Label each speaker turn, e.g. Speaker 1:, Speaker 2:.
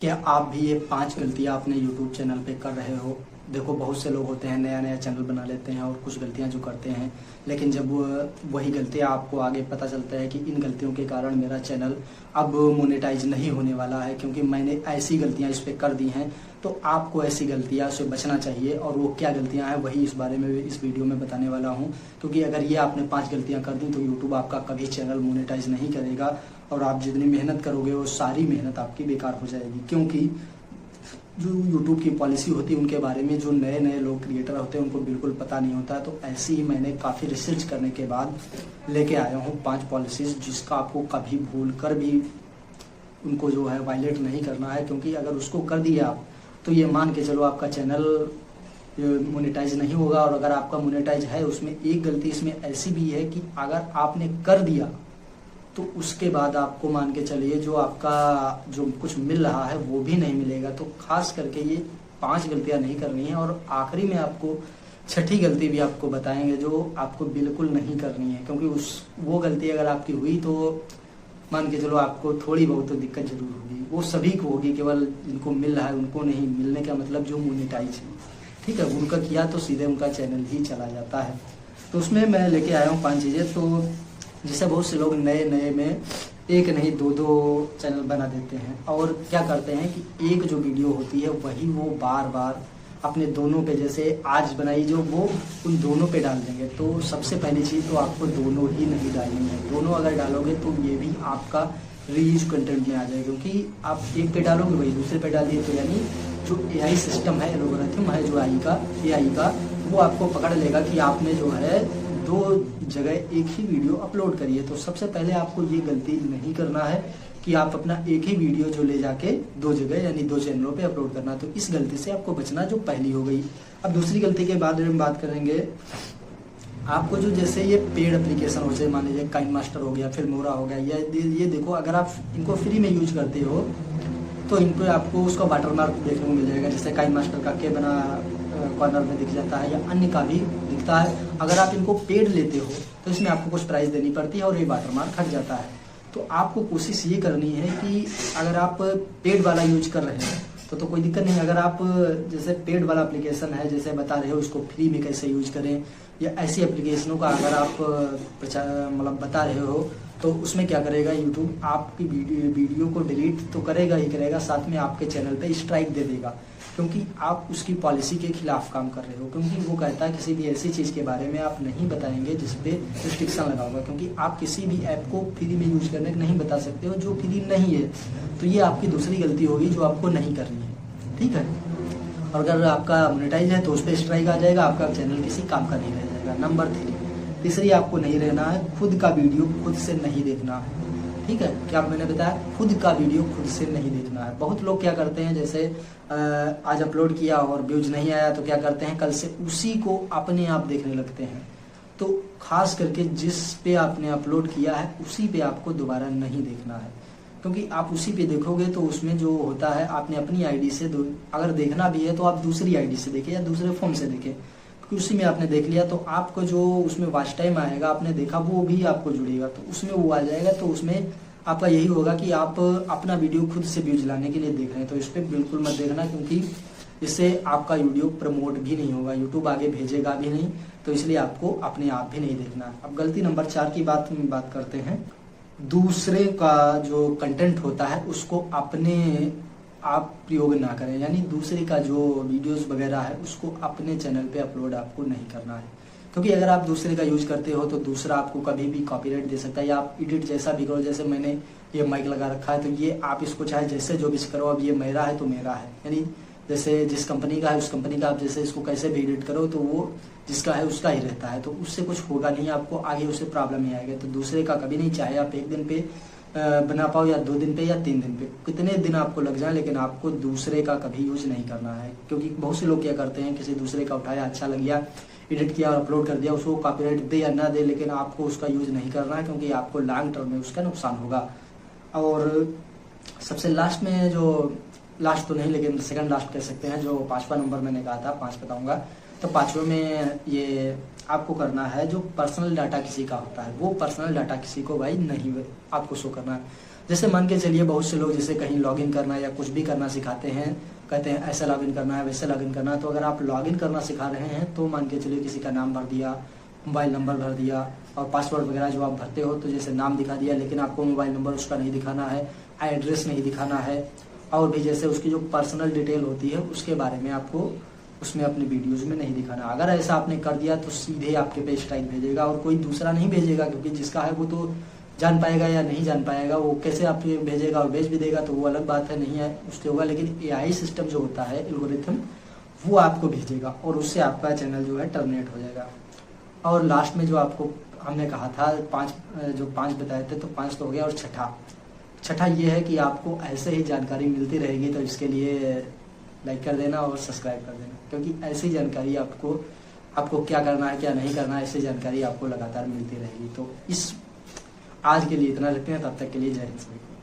Speaker 1: क्या आप भी ये 5 गलतियां अपने YouTube चैनल पे कर रहे हो? देखो, बहुत से लोग होते हैं नया नया चैनल बना लेते हैं और कुछ गलतियां जो करते हैं, लेकिन जब वही गलतियां आपको आगे पता चलता है कि इन गलतियों के कारण मेरा चैनल अब मोनेटाइज नहीं होने वाला है क्योंकि मैंने ऐसी गलतियां इस पे कर दी हैं, तो आपको ऐसी गलतियां से बचना चाहिए। और वो क्या गलतियां हैं वही इस बारे में इस वीडियो में बताने वाला हूँ, क्योंकि अगर ये आपने 5 गलतियां कर दी तो यूट्यूब आपका कभी चैनल मोनेटाइज नहीं करेगा और आप जितनी मेहनत करोगे वो सारी मेहनत आपकी बेकार हो जाएगी। क्योंकि जो यूट्यूब की पॉलिसी होती है उनके बारे में जो नए नए लोग क्रिएटर होते हैं उनको बिल्कुल पता नहीं होता है। तो ऐसे ही मैंने काफ़ी रिसर्च करने के बाद लेके आया हूँ 5 पॉलिसीज, जिसका आपको कभी भूल कर भी उनको जो है वायलेट नहीं करना है। क्योंकि अगर उसको कर दिया आप तो ये मान के चलो आपका चैनल मोनेटाइज नहीं होगा। और अगर आपका मोनेटाइज है, उसमें एक गलती इसमें ऐसी भी है कि अगर आपने कर दिया तो उसके बाद आपको मान के चलिए जो आपका जो कुछ मिल रहा है वो भी नहीं मिलेगा। तो खास करके ये 5 गलतियां नहीं करनी है। और आखिरी में आपको 6ठी गलती भी आपको बताएंगे जो आपको बिल्कुल नहीं करनी है, क्योंकि वो गलती अगर आपकी हुई तो मान के चलो आपको थोड़ी बहुत तो दिक्कत जरूर होगी। वो सभी को होगी, केवल जिनको मिल रहा है उनको नहीं। मिलने का मतलब जो मोनेटाइज है, ठीक है, उनका किया तो सीधे उनका चैनल ही चला जाता है। तो उसमें मैं लेके आया हूँ 5 चीज़ें। तो जिससे बहुत से लोग नए नए में एक नहीं दो चैनल बना देते हैं और क्या करते हैं कि एक जो वीडियो होती है वही वो बार बार अपने दोनों पे, जैसे आज बनाई जो वो उन दोनों पे डाल देंगे। तो सबसे पहली चीज़ तो आपको दोनों ही नहीं डालनी है। दोनों अगर डालोगे तो ये भी आपका रीयूज कंटेंट में आ जाएगा, क्योंकि आप एक पे डालोगे वही दूसरे पे डाल दिए तो यानी जो AI सिस्टम है, एल्गोरिथम है जो AI का, वो आपको पकड़ लेगा कि आपने जो है 2 जगह एक ही वीडियो अपलोड करी है। तो सबसे पहले आपको ये गलती नहीं करना है कि आप अपना एक ही वीडियो जो ले जाके 2 जगह यानी 2 चैनलों पे अपलोड करना। तो इस गलती से आपको बचना, जो पहली हो गई। अब दूसरी गलती के बारे में बात करेंगे। आपको जो जैसे ये पेड एप्लीकेशन हो, जैसे मान लीजिए काइन मास्टर हो गया, फिल्मोरा हो गया, ये देखो, अगर आप इनको फ्री में यूज करते हो तो इन पर आपको उसका वाटरमार्क देखने को मिल जाएगा। जैसे काइन मास्टर का के बना कॉर्नर में दिख जाता है या अन्य का भी दिखता है। अगर आप इनको पेड लेते हो तो इसमें आपको कुछ प्राइस देनी पड़ती है और ये वाटरमार्क हट जाता है। तो आपको कोशिश ये करनी है कि अगर आप पेड वाला यूज कर रहे हो तो कोई दिक्कत नहीं। अगर आप जैसे पेड वाला एप्लीकेशन है, जैसे बता रहे हो इसको फ्री में कैसे यूज करें, या ऐसी एप्लीकेशनों का अगर आप मतलब बता रहे हो तो उसमें क्या करेगा यूट्यूब, आपकी वीडियो को डिलीट तो करेगा ही करेगा, साथ में आपके चैनल पे स्ट्राइक दे देगा, क्योंकि आप उसकी पॉलिसी के खिलाफ काम कर रहे हो। क्योंकि वो कहता है किसी भी ऐसी चीज़ के बारे में आप नहीं बताएंगे जिस पे रिस्ट्रिक्शन लगा होगा, क्योंकि आप किसी भी ऐप को फ्री में यूज करने नहीं बता सकते हो जो फ्री नहीं है। तो ये आपकी दूसरी गलती होगी जो आपको नहीं करनी है, ठीक है। और अगर आपका मोनेटाइज है तो उस पर स्ट्राइक आ जाएगा, आपका चैनल किसी काम का नहीं रह जाएगा। नंबर 3, तीसरी आपको नहीं रहना है, खुद का वीडियो खुद से नहीं देखना है, ठीक है। क्या मैंने बताया, खुद का वीडियो खुद से नहीं देखना है। बहुत लोग क्या करते हैं, जैसे आज अपलोड किया और व्यूज नहीं आया तो क्या करते हैं, कल से उसी को अपने आप देखने लगते हैं। तो खास करके जिस पे आपने अपलोड किया है उसी पे आपको दोबारा नहीं देखना है, क्योंकि आप उसी पे देखोगे तो उसमें जो होता है, आपने अपनी आईडी से अगर देखना भी है तो आप दूसरी आईडी से देखें या दूसरे फॉर्म से देखें, क्योंकि उसी में आपने देख लिया तो आपको जो उसमें वॉच टाइम आएगा, आपने देखा वो भी आपको जुड़ेगा, तो उसमें वो आ जाएगा। तो उसमें आपका यही होगा कि आप अपना वीडियो खुद से व्यूज लाने के लिए देख रहे हैं। तो इस पर बिल्कुल मत देखना, क्योंकि इससे आपका वीडियो प्रमोट भी नहीं होगा, यूट्यूब आगे भेजेगा भी नहीं। तो इसलिए आपको अपने आप भी नहीं देखना। अब गलती नंबर 4 की बात करते हैं। दूसरे का जो कंटेंट होता है उसको अपने आप प्रयोग ना करें, यानी दूसरे का जो वीडियोस वगैरह है उसको अपने चैनल पे अपलोड आपको नहीं करना है। क्योंकि अगर आप दूसरे का यूज करते हो तो दूसरा आपको कभी भी कॉपीराइट दे सकता है, या आप एडिट जैसा भी करो। जैसे मैंने ये माइक लगा रखा है तो ये आप इसको चाहे जैसे जो भी करो, अब ये मेरा है तो मेरा है, यानी जैसे जिस कंपनी का है उस कंपनी का आप जैसे इसको कैसे भी एडिट करो तो वो जिसका है उसका ही रहता है। तो उससे कुछ होगा नहीं, आपको आगे उससे प्रॉब्लम नहीं आएगा। तो दूसरे का कभी नहीं, चाहे आप 1 दिन पे बना पाओ या 2 दिन पे या 3 दिन पे, कितने दिन आपको लग जाए, लेकिन आपको दूसरे का कभी यूज नहीं करना है। क्योंकि बहुत से लोग क्या करते हैं, किसी दूसरे का उठाया, अच्छा लग गया, एडिट किया और अपलोड कर दिया, उसको कॉपीराइट दे या ना दे, लेकिन आपको उसका यूज नहीं करना है, क्योंकि आपको लॉन्ग टर्म में उसका नुकसान होगा। और सबसे लास्ट में, जो लास्ट तो नहीं लेकिन सेकंड लास्ट कह सकते हैं, जो 5वां नंबर मैंने कहा था, 5 बताऊंगा। तो 5वें में ये आपको करना है, जो पर्सनल डाटा किसी का होता है वो पर्सनल डाटा किसी को भाई नहीं आपको शो करना है। जैसे मान के चलिए बहुत से लोग जैसे कहीं लॉगिन करना या कुछ भी करना सिखाते हैं, कहते हैं ऐसा लॉगिन करना है वैसे लॉगिन करना है। तो अगर आप लॉगिन करना सिखा रहे हैं तो मान के चलिए किसी का नाम भर दिया, मोबाइल नंबर भर दिया और पासवर्ड वगैरह जो आप भरते हो, तो जैसे नाम दिखा दिया लेकिन आपको मोबाइल नंबर उसका नहीं दिखाना है, एड्रेस नहीं दिखाना है, और भी जैसे उसकी जो पर्सनल डिटेल होती है उसके बारे में आपको उसमें अपने वीडियोज़ में नहीं दिखाना। अगर ऐसा आपने कर दिया तो सीधे आपके पे स्ट्राइक भेजेगा और कोई दूसरा नहीं भेजेगा, क्योंकि जिसका है वो तो जान पाएगा या नहीं जान पाएगा, वो कैसे आप भेजेगा और भेज भी देगा तो वो अलग बात है, नहीं है उससे होगा। लेकिन एआई सिस्टम जो होता है, एल्गोरिथम, वो आपको भेजेगा और उससे आपका चैनल जो है टर्मिनेट हो जाएगा। और लास्ट में जो आपको हमने कहा था पाँच बताए थे, तो 5 तो हो गया। और छठा ये है कि आपको ऐसे ही जानकारी मिलती रहेगी, तो इसके लिए लाइक कर देना और सब्सक्राइब कर देना, क्योंकि ऐसी जानकारी आपको क्या करना है क्या नहीं करना है, ऐसी जानकारी आपको लगातार मिलती रहेगी। तो आज के लिए इतना रखते हैं, तब तक के लिए जय हिंद सभी को।